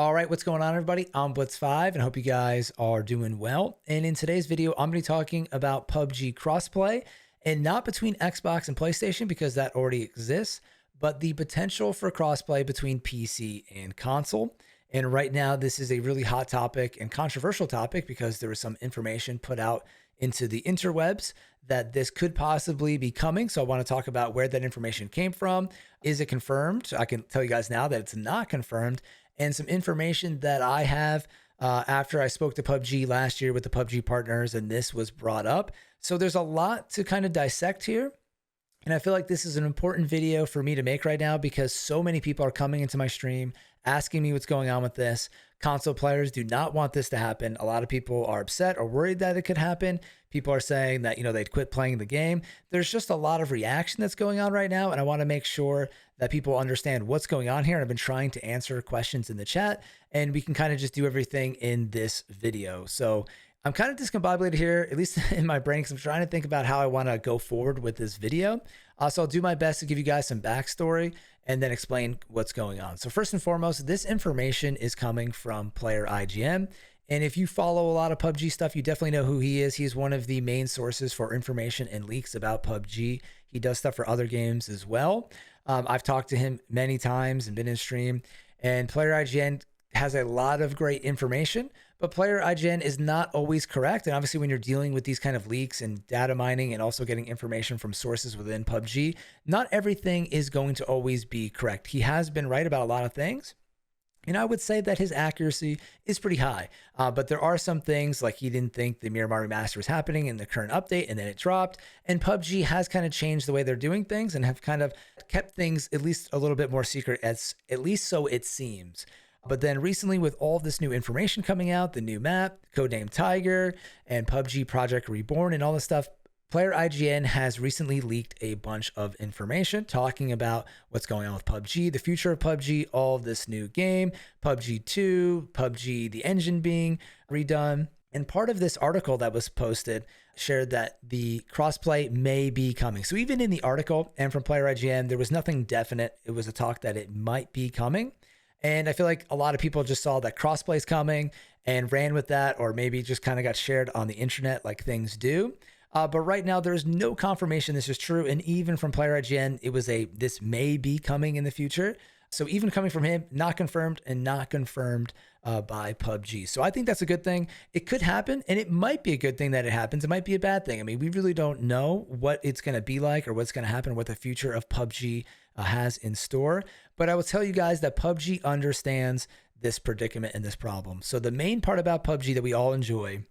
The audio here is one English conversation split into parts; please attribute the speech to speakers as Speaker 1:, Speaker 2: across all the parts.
Speaker 1: All right, what's going on, everybody? I'm Blitz5 and I hope you guys are doing well. And in today's video, I'm going to be talking about PUBG Crossplay, and not between Xbox and PlayStation because that already exists, but the potential for crossplay between PC and console. And right now, this is a really hot topic and controversial topic because there was some information put out into the interwebs that this could possibly be coming. So I want to talk about where that information came from. Is it confirmed? I can tell you guys now that it's not confirmed. And some information that I have after I spoke to PUBG last year with the PUBG partners, and this was brought up. So there's a lot to kind of dissect here. And I feel like this is an important video for me to make right now because so many people are coming into my stream asking me what's going on with this. Console players do not want this to happen. A lot of people are upset or worried that it could happen. People are saying that, they'd quit playing the game. There's just a lot of reaction that's going on right now. And I want to make sure that people understand what's going on here. And I've been trying to answer questions in the chat, and we can kind of just do everything in this video. So I'm kind of discombobulated here, at least in my brain, because I'm trying to think about how I want to go forward with this video. So I'll do my best to give you guys some backstory and then explain what's going on. So first and foremost, this information is coming from player IGN. And if you follow a lot of PUBG stuff, you definitely know who he is. He's one of the main sources for information and leaks about PUBG. He does stuff for other games as well. I've talked to him many times and been in stream, and player IGN has a lot of great information, but player IGN is not always correct. And obviously when you're dealing with these kind of leaks and data mining and also getting information from sources within PUBG, not everything is going to always be correct. He has been right about a lot of things, and I would say that his accuracy is pretty high. But there are some things like he didn't think the Miramar remaster was happening in the current update, and then it dropped. And PUBG has kind of changed the way they're doing things and have kind of kept things at least a little bit more secret, at least so it seems. But then recently, with all this new information coming out, the new map, codename Tiger, and PUBG Project Reborn and all this stuff, player IGN has recently leaked a bunch of information talking about what's going on with PUBG, the future of PUBG, all of this new game, PUBG 2, PUBG, the engine being redone. And part of this article that was posted shared that the crossplay may be coming. So even in the article and from player IGN, there was nothing definite. It was a talk that it might be coming. And I feel like a lot of people just saw that crossplay is coming and ran with that, or maybe just kind of got shared on the internet like things do. But right now, there's no confirmation this is true. And even from player IGN, it was this may be coming in the future. So even coming from him, not confirmed and not confirmed by PUBG. So I think that's a good thing. It could happen, and it might be a good thing that it happens. It might be a bad thing. I mean, we really don't know what it's going to be like or what's going to happen, what the future of PUBG has in store. But I will tell you guys that PUBG understands this predicament and this problem. So the main part about PUBG that we all enjoy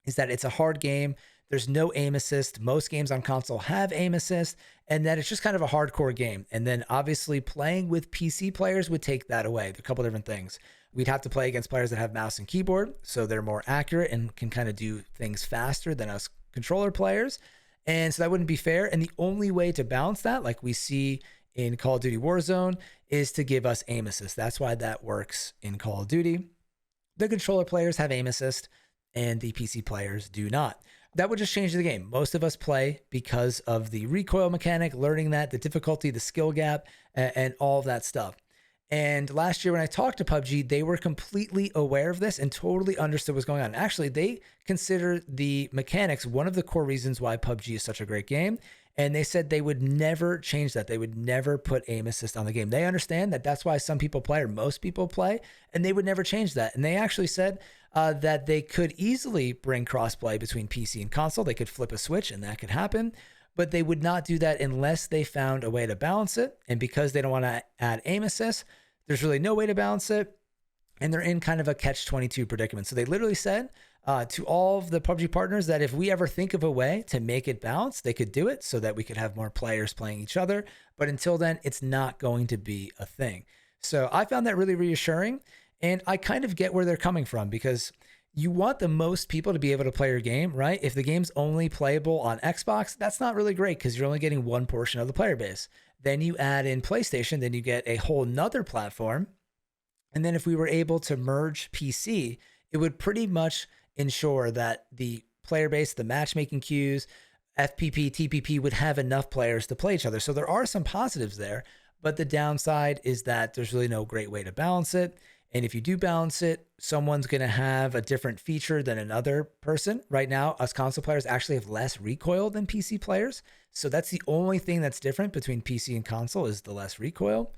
Speaker 1: is that it's a hard game. There's no aim assist. Most games on console have aim assist, and that it's just kind of a hardcore game. And then obviously playing with PC players would take that away. There are a couple different things. We'd have to play against players that have mouse and keyboard, so they're more accurate and can kind of do things faster than us controller players. And so that wouldn't be fair. And the only way to balance that, like we see in Call of Duty Warzone, is to give us aim assist. That's why that works in Call of Duty. The controller players have aim assist and the PC players do not. That would just change the game. Most of us play because of the recoil mechanic, learning that, the difficulty, the skill gap, and all of that stuff. And last year when I talked to PUBG, they were completely aware of this and totally understood what's going on. Actually, they consider the mechanics one of the core reasons why PUBG is such a great game. And they said they would never change that. They would never put aim assist on the game. They understand that that's why some people play, or most people play, and they would never change that. And they actually said that they could easily bring crossplay between PC and console. They could flip a switch and that could happen, but they would not do that unless they found a way to balance it. And because they don't want to add aim assist, there's really no way to balance it. And they're in kind of a catch-22 predicament. So they literally said to all of the PUBG partners that if we ever think of a way to make it balance, they could do it so that we could have more players playing each other. But until then, it's not going to be a thing. So I found that really reassuring. And I kind of get where they're coming from, because you want the most people to be able to play your game, right? If the game's only playable on Xbox, that's not really great because you're only getting one portion of the player base. Then you add in PlayStation, then you get a whole nother platform. And then if we were able to merge PC, it would pretty much ensure that the player base, the matchmaking queues, FPP, TPP would have enough players to play each other. So there are some positives there, but the downside is that there's really no great way to balance it. And if you do balance it, someone's going to have a different feature than another person. Right now, us console players actually have less recoil than PC players. So that's the only thing that's different between PC and console is the less recoil.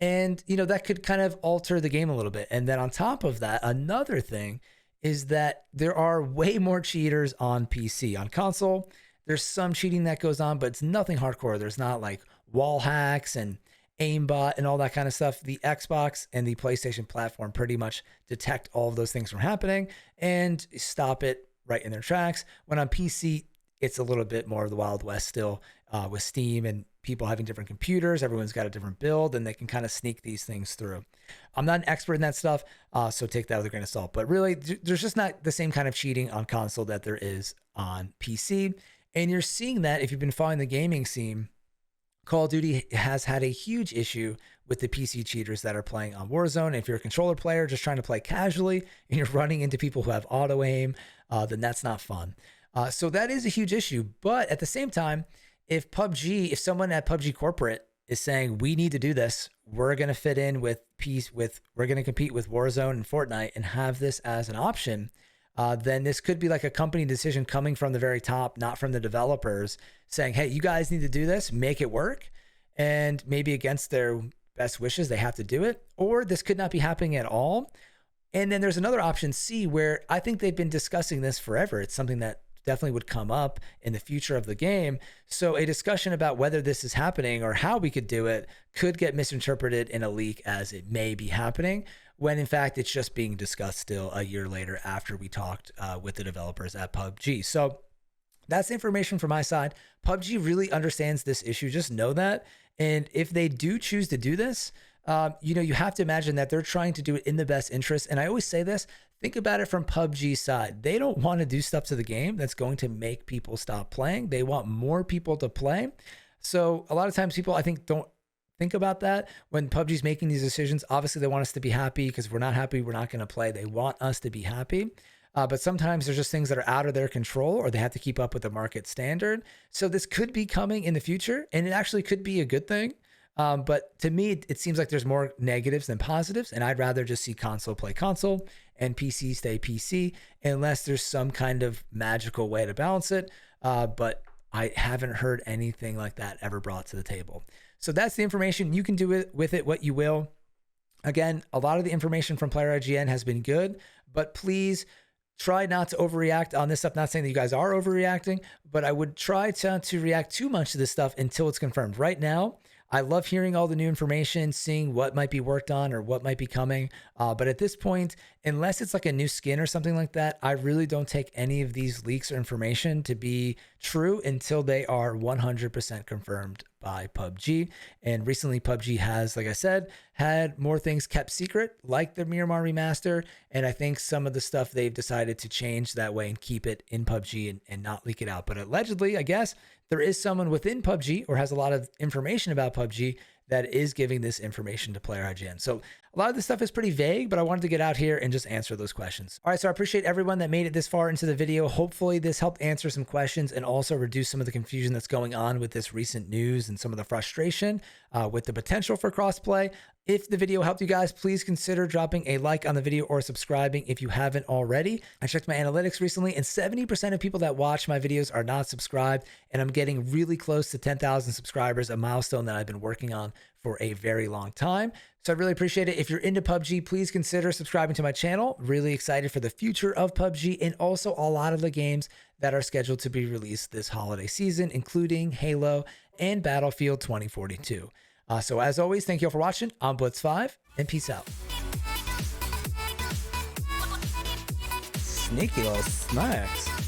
Speaker 1: And, that could kind of alter the game a little bit. And then on top of that, another thing is that there are way more cheaters on PC. On console, there's some cheating that goes on, but it's nothing hardcore. There's not like wall hacks and aimbot and all that kind of stuff. The Xbox and the PlayStation platform pretty much detect all of those things from happening and stop it right in their tracks. When on PC, it's a little bit more of the Wild West still, with Steam and people having different computers. Everyone's got a different build and they can kind of sneak these things through. I'm not an expert in that stuff, so take that with a grain of salt. But really, there's just not the same kind of cheating on console that there is on PC. And you're seeing that if you've been following the gaming scene. Call of Duty has had a huge issue with the PC cheaters that are playing on Warzone. If you're a controller player just trying to play casually and you're running into people who have auto aim, then that's not fun. So that is a huge issue. But at the same time, if someone at PUBG corporate is saying, we need to do this, we're going to fit in with we're going to compete with Warzone and Fortnite and have this as an option, then this could be like a company decision coming from the very top, not from the developers, saying, hey, you guys need to do this, make it work. And maybe against their best wishes, they have to do it. Or this could not be happening at all. And then there's another option C, where I think they've been discussing this forever. It's something that definitely would come up in the future of the game. So a discussion about whether this is happening or how we could do it could get misinterpreted in a leak as it may be happening, when in fact it's just being discussed still a year later after we talked with the developers at PUBG. So that's the information from my side. PUBG really understands this issue. Just know that. And if they do choose to do this, you have to imagine that they're trying to do it in the best interest. And I always say this, think about it from PUBG's side. They don't want to do stuff to the game that's going to make people stop playing. They want more people to play. So a lot of times people, I think, don't think about that when PUBG's making these decisions. Obviously, they want us to be happy, because if we're not happy, we're not going to play. They want us to be happy. But sometimes there's just things that are out of their control, or they have to keep up with the market standard. So this could be coming in the future, and it actually could be a good thing. But to me, it seems like there's more negatives than positives, and I'd rather just see console play console and PC stay PC, unless there's some kind of magical way to balance it. But I haven't heard anything like that ever brought to the table. So that's the information. You can do with it what you will. Again, a lot of the information from Player IGN has been good, but please try not to overreact on this stuff. Not saying that you guys are overreacting, but I would try to react too much to this stuff until it's confirmed. Right now, I love hearing all the new information, seeing what might be worked on or what might be coming. But at this point, unless it's like a new skin or something like that, I really don't take any of these leaks or information to be true until they are 100% confirmed by PUBG. And recently PUBG has, like I said, had more things kept secret, like the Miramar remaster. And I think some of the stuff they've decided to change that way and keep it in PUBG and not leak it out. But allegedly, I guess, there is someone within PUBG or has a lot of information about PUBG that is giving this information to Player IGN. So a lot of this stuff is pretty vague, but I wanted to get out here and just answer those questions. All right, so I appreciate everyone that made it this far into the video. Hopefully this helped answer some questions and also reduce some of the confusion that's going on with this recent news and some of the frustration with the potential for crossplay. If the video helped you guys, please consider dropping a like on the video or subscribing if you haven't already. I checked my analytics recently, and 70% of people that watch my videos are not subscribed, and I'm getting really close to 10,000 subscribers, a milestone that I've been working on for a very long time. So I really appreciate it. If you're into PUBG, please consider subscribing to my channel. Really excited for the future of PUBG and also a lot of the games that are scheduled to be released this holiday season, including Halo and Battlefield 2042. So as always, thank you all for watching. I'm Blitz5, and peace out. Sneaky little snacks.